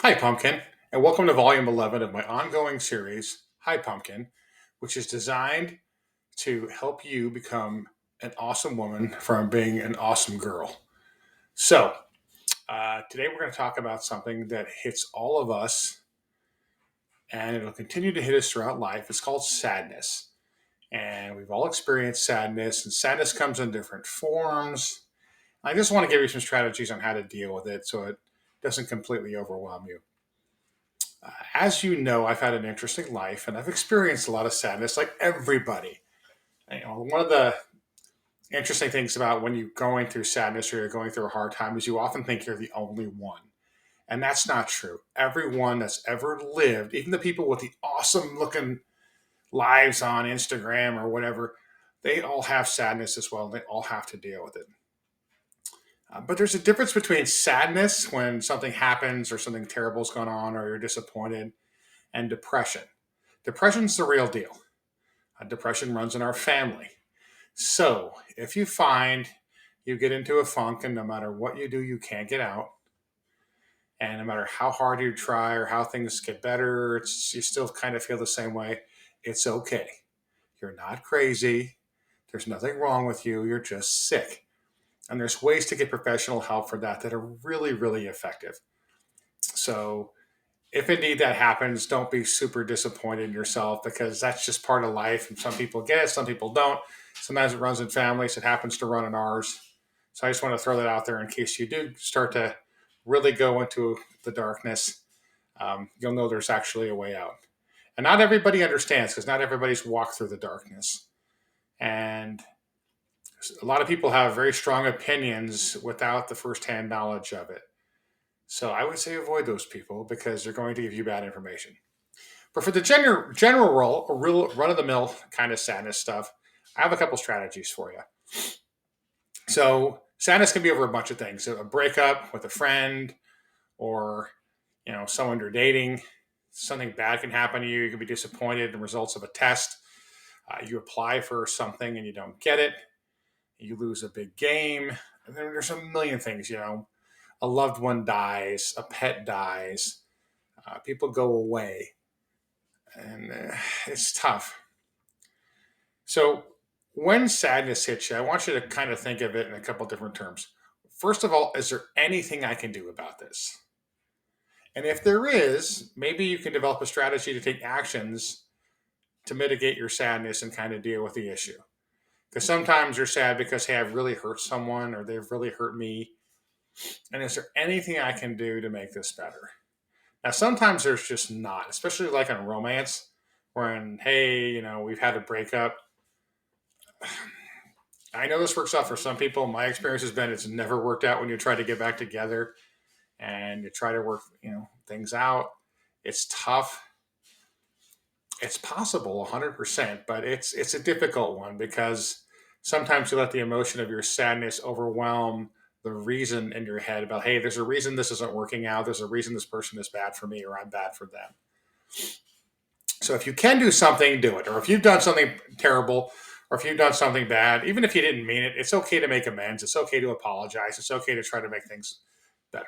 Hi, Pumpkin, and welcome to Volume 11 of my ongoing series, Hi, Pumpkin, which is designed to help you become an awesome woman from being an awesome girl. So, today we're going to talk about something that hits all of us and it'll continue to hit us throughout life. It's called sadness. And we've all experienced sadness, and sadness comes in different forms. I just want to give you some strategies on how to deal with it so it doesn't completely overwhelm you. As you know, I've had an interesting life and I've experienced a lot of sadness like everybody. One of the interesting things about when you're going through sadness or you're going through a hard time is you often think you're the only one. And that's not true. Everyone that's ever lived, even the people with the awesome looking lives on Instagram or whatever, they all have sadness as well. And they all have to deal with it. But there's a difference between sadness when something happens or something terrible's going on or you're disappointed and depression. Depression's the real deal. Depression runs in our family. So if you find you get into a funk and no matter what you do, you can't get out, and no matter how hard you try or how things get better, you still kind of feel the same way, it's okay. You're not crazy. There's nothing wrong with you. You're just sick. And there's ways to get professional help for that that are really, really effective. So if indeed that happens, don't be super disappointed in yourself because that's just part of life. And some people get it, some people don't. Sometimes it runs in families, it happens to run in ours. So I just want to throw that out there in case you do start to really go into the darkness. You'll know there's actually a way out. And not everybody understands because not everybody's walked through the darkness. And a lot of people have very strong opinions without the firsthand knowledge of it. So I would say avoid those people because they're going to give you bad information. But for the general role, a real run of the mill kind of sadness stuff, I have a couple strategies for you. So sadness can be over a bunch of things: a breakup with a friend, or someone you're dating. Something bad can happen to you. You can be disappointed in the results of a test. You apply for something and you don't get it. You lose a big game. And then there's a million things. A loved one dies, a pet dies, people go away, and it's tough. So when sadness hits you, I want you to kind of think of it in a couple different terms. First of all, is there anything I can do about this? And if there is, maybe you can develop a strategy to take actions to mitigate your sadness and kind of deal with the issue. Because sometimes you're sad because, hey, I've really hurt someone or they've really hurt me. And is there anything I can do to make this better? Now, sometimes there's just not, especially like in romance, when, hey, we've had a breakup. I know this works out for some people. My experience has been it's never worked out when you try to get back together and you try to work, things out. It's tough. It's possible 100%, but it's a difficult one because sometimes you let the emotion of your sadness overwhelm the reason in your head about, hey, there's a reason this isn't working out. There's a reason this person is bad for me or I'm bad for them. So if you can do something, do it. Or if you've done something terrible or if you've done something bad, even if you didn't mean it, it's okay to make amends. It's okay to apologize. It's okay to try to make things better.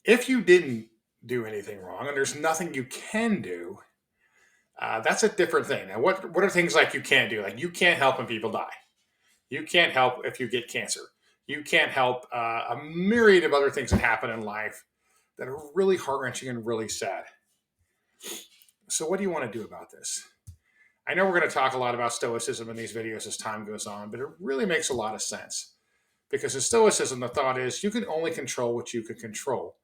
If you didn't do anything wrong and there's nothing you can do, that's a different thing. Now, what are things like you can't do? Like you can't help when people die. You can't help if you get cancer. You can't help a myriad of other things that happen in life that are really heart wrenching and really sad. So, what do you want to do about this? I know we're going to talk a lot about stoicism in these videos as time goes on, but it really makes a lot of sense because in stoicism, the thought is you can only control what you can control.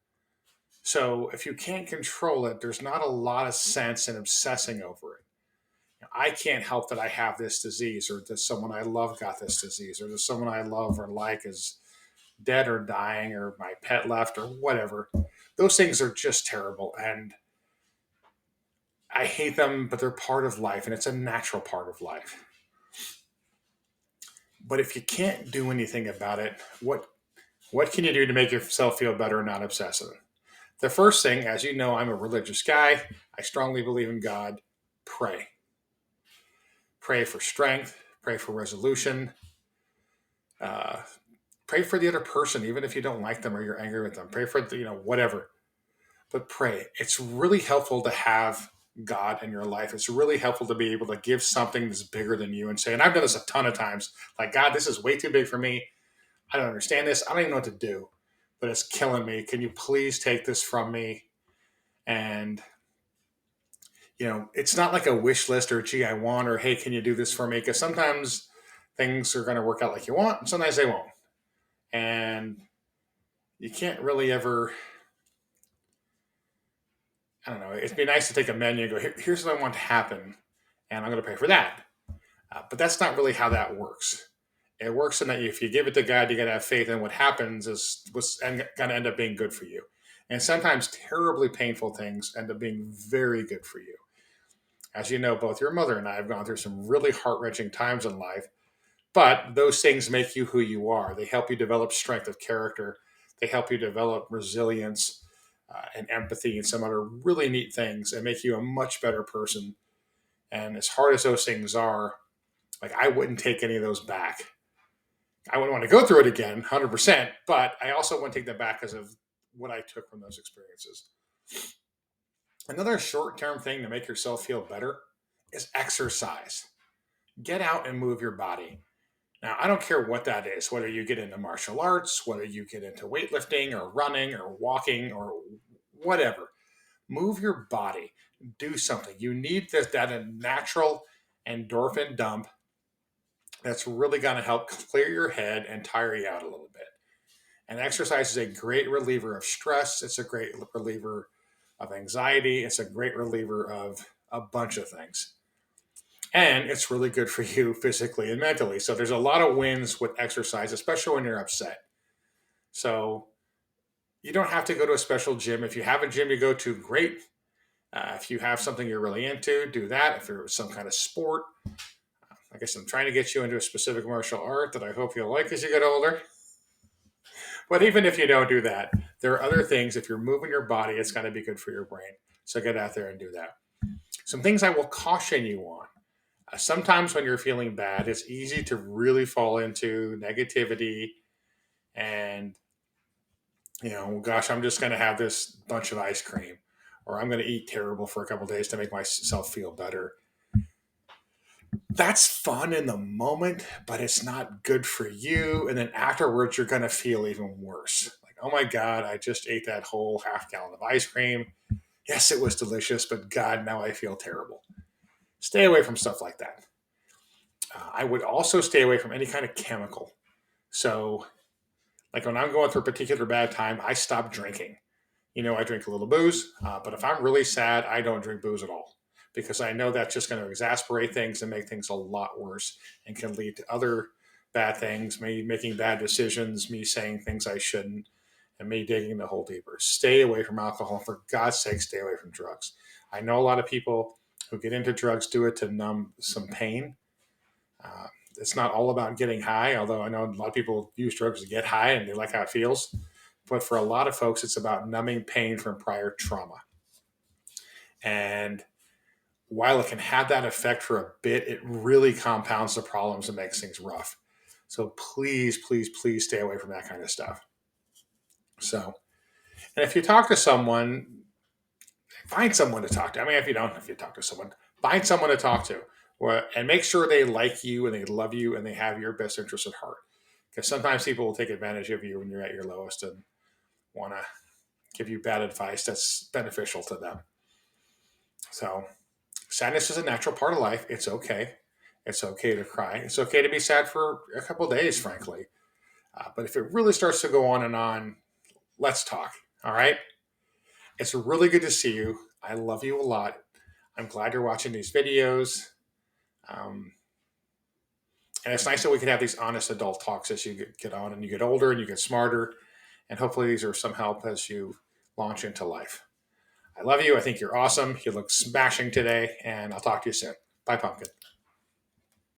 So, if you can't control it, there's not a lot of sense in obsessing over it. I can't help that I have this disease, or that someone I love got this disease, or that someone I love or like is dead or dying, or my pet left, or whatever. Those things are just terrible. And I hate them, but they're part of life, and it's a natural part of life. But if you can't do anything about it, what can you do to make yourself feel better and not obsessive? The first thing, as you know, I'm a religious guy. I strongly believe in God. Pray. Pray for strength. Pray for resolution. Uh, Pray for the other person, even if you don't like them or you're angry with them. Pray for whatever. but pray. It's really helpful to have God in your life. It's really helpful to be able to give something that's bigger than you and say, and I've done this a ton of times, like, God, this is way too big for me. I don't understand this. I don't even know what to do, but it's killing me. Can you please take this from me? And, it's not like a wish list or, gee, I want, or, hey, can you do this for me? Because sometimes things are going to work out like you want, and sometimes they won't. And you can't really ever, I don't know, it'd be nice to take a menu and go, here's what I want to happen, and I'm going to pay for that. But that's not really how that works. It works in that if you give it to God, you got to have faith, and what happens is what's going to end up being good for you. And sometimes terribly painful things end up being very good for you. As you know, both your mother and I have gone through some really heart wrenching times in life, but those things make you who you are. They help you develop strength of character, they help you develop resilience and empathy and some other really neat things and make you a much better person. And as hard as those things are, like, I wouldn't take any of those back. I wouldn't want to go through it again, 100%, but I also wouldn't take them back because of what I took from those experiences. Another short term thing to make yourself feel better is exercise. Get out and move your body. Now, I don't care what that is, whether you get into martial arts, whether you get into weightlifting or running or walking or whatever. Move your body. Do something. You need that natural endorphin dump that's really going to help clear your head and tire you out a little bit. And exercise is a great reliever of stress. It's a great reliever of anxiety. It's a great reliever of a bunch of things. And it's really good for you physically and mentally. So there's a lot of wins with exercise, especially when you're upset. So you don't have to go to a special gym. If you have a gym you go to, great. If you have something you're really into, do that. If you're some kind of sport, I guess I'm trying to get you into a specific martial art that I hope you'll like as you get older. But even if you don't do that, there are other things. If you're moving your body, it's going to be good for your brain. So get out there and do that. Some things I will caution you on. Sometimes when you're feeling bad, it's easy to really fall into negativity and, gosh, I'm just going to have this bunch of ice cream, or I'm going to eat terrible for a couple of days to make myself feel better. That's fun in the moment, but it's not good for you. And then afterwards, you're going to feel even worse. Like, oh my God, I just ate that whole half gallon of ice cream. Yes, it was delicious, but God, now I feel terrible. Stay away from stuff like that. I would also stay away from any kind of chemical. So, like when I'm going through a particular bad time, I stop drinking. I drink a little booze, but if I'm really sad, I don't drink booze at all because I know that's just going to exasperate things and make things a lot worse and can lead to other bad things, me making bad decisions, me saying things I shouldn't, and me digging the hole deeper. Stay away from alcohol. For God's sake, stay away from drugs. I know a lot of people who get into drugs do it to numb some pain. Uh, it's not all about getting high, although I know a lot of people use drugs to get high and they like how it feels. But for a lot of folks, it's about numbing pain from prior trauma. And while it can have that effect for a bit, it really compounds the problems and makes things rough. So please, please, please stay away from that kind of stuff. So, and if you talk to someone, find someone to talk to. I mean, if you talk to someone, find someone to talk to, and make sure they like you and they love you and they have your best interest at heart. Because sometimes people will take advantage of you when you're at your lowest and want to give you bad advice that's beneficial to them. So, sadness is a natural part of life. It's okay. It's okay to cry. It's okay to be sad for a couple of days, frankly. But if it really starts to go on and on, let's talk. All right. It's really good to see you. I love you a lot. I'm glad you're watching these videos. Um, and it's nice that we can have these honest adult talks as you get on and you get older and you get smarter. And hopefully, these are some help as you launch into life. I love you. I think you're awesome. You look smashing today, and I'll talk to you soon. Bye, Pumpkin.